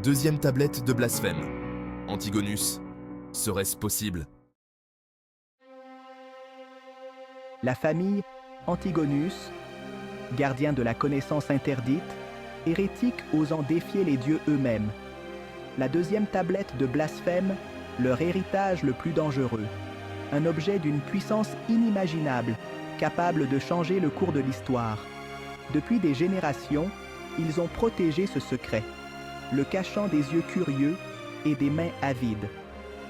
Deuxième tablette de blasphème. Antigonus, serait-ce possible? La famille Antigonus, gardien de la connaissance interdite, hérétique osant défier les dieux eux-mêmes. La deuxième tablette de blasphème, leur héritage le plus dangereux. Un objet d'une puissance inimaginable, capable de changer le cours de l'histoire. Depuis des générations, ils ont protégé ce secret, le cachant des yeux curieux et des mains avides.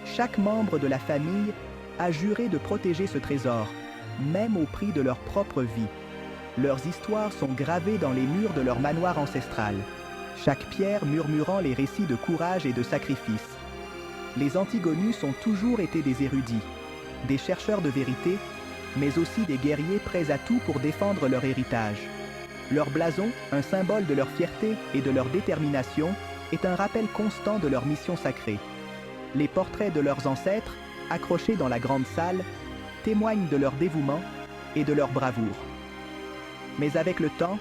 Chaque membre de la famille a juré de protéger ce trésor, même au prix de leur propre vie. Leurs histoires sont gravées dans les murs de leur manoir ancestral, chaque pierre murmurant les récits de courage et de sacrifice. Les Antigonus ont toujours été des érudits, des chercheurs de vérité, mais aussi des guerriers prêts à tout pour défendre leur héritage. Leur blason, un symbole de leur fierté et de leur détermination, est un rappel constant de leur mission sacrée. Les portraits de leurs ancêtres, accrochés dans la grande salle, témoignent de leur dévouement et de leur bravoure. Mais avec le temps,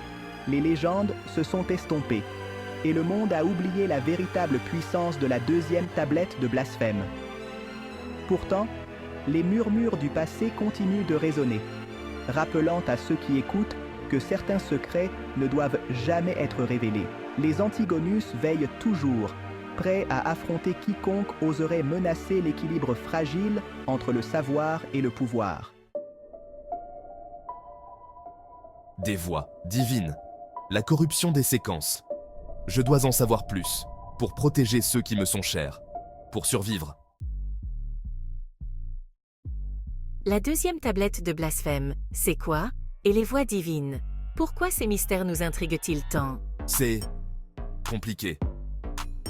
les légendes se sont estompées et le monde a oublié la véritable puissance de la deuxième tablette de blasphème. Pourtant, les murmures du passé continuent de résonner, rappelant à ceux qui écoutent que certains secrets ne doivent jamais être révélés. Les Antigonus veillent toujours, prêts à affronter quiconque oserait menacer l'équilibre fragile entre le savoir et le pouvoir. Des voix divines. La corruption des séquences. Je dois en savoir plus, pour protéger ceux qui me sont chers, pour survivre. La deuxième tablette de blasphème, c'est quoi? Et les voix divines? Pourquoi ces mystères nous intriguent-ils tant? C'est compliqué.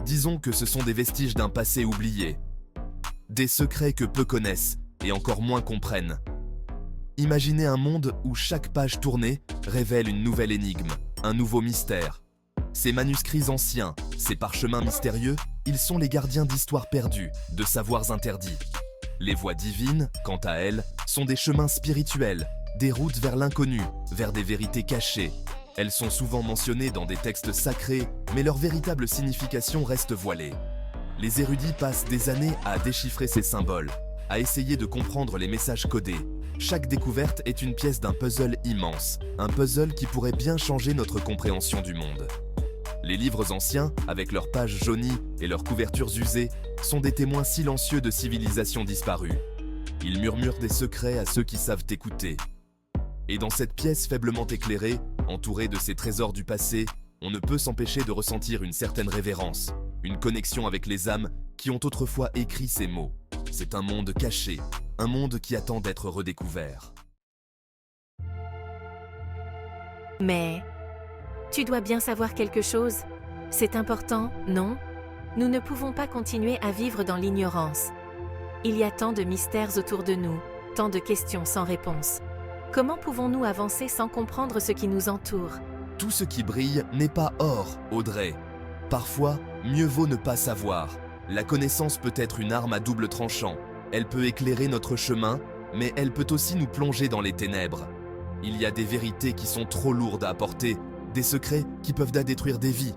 Disons que ce sont des vestiges d'un passé oublié. Des secrets que peu connaissent et encore moins comprennent. Imaginez un monde où chaque page tournée révèle une nouvelle énigme, un nouveau mystère. Ces manuscrits anciens, ces parchemins mystérieux, ils sont les gardiens d'histoires perdues, de savoirs interdits. Les voies divines, quant à elles, sont des chemins spirituels, des routes vers l'inconnu, vers des vérités cachées. Elles sont souvent mentionnées dans des textes sacrés, mais leur véritable signification reste voilée. Les érudits passent des années à déchiffrer ces symboles, à essayer de comprendre les messages codés. Chaque découverte est une pièce d'un puzzle immense, un puzzle qui pourrait bien changer notre compréhension du monde. Les livres anciens, avec leurs pages jaunies et leurs couvertures usées, sont des témoins silencieux de civilisations disparues. Ils murmurent des secrets à ceux qui savent écouter. Et dans cette pièce faiblement éclairée, entourée de ces trésors du passé, on ne peut s'empêcher de ressentir une certaine révérence, une connexion avec les âmes qui ont autrefois écrit ces mots. C'est un monde caché, un monde qui attend d'être redécouvert. Mais tu dois bien savoir quelque chose. C'est important, non? Nous ne pouvons pas continuer à vivre dans l'ignorance. Il y a tant de mystères autour de nous, tant de questions sans réponse. Comment pouvons-nous avancer sans comprendre ce qui nous entoure? Tout ce qui brille n'est pas or, Audrey. Parfois, mieux vaut ne pas savoir. La connaissance peut être une arme à double tranchant. Elle peut éclairer notre chemin, mais elle peut aussi nous plonger dans les ténèbres. Il y a des vérités qui sont trop lourdes à porter, des secrets qui peuvent détruire des vies.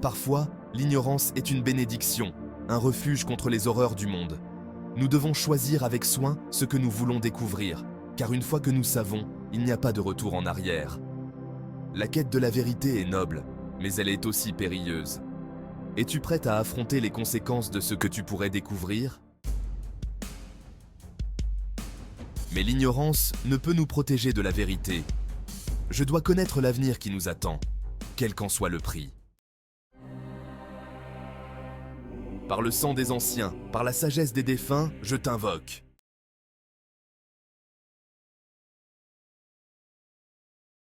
Parfois, l'ignorance est une bénédiction, un refuge contre les horreurs du monde. Nous devons choisir avec soin ce que nous voulons découvrir, car une fois que nous savons, il n'y a pas de retour en arrière. La quête de la vérité est noble, mais elle est aussi périlleuse. Es-tu prête à affronter les conséquences de ce que tu pourrais découvrir? Mais l'ignorance ne peut nous protéger de la vérité. Je dois connaître l'avenir qui nous attend, quel qu'en soit le prix. Par le sang des anciens, par la sagesse des défunts, je t'invoque.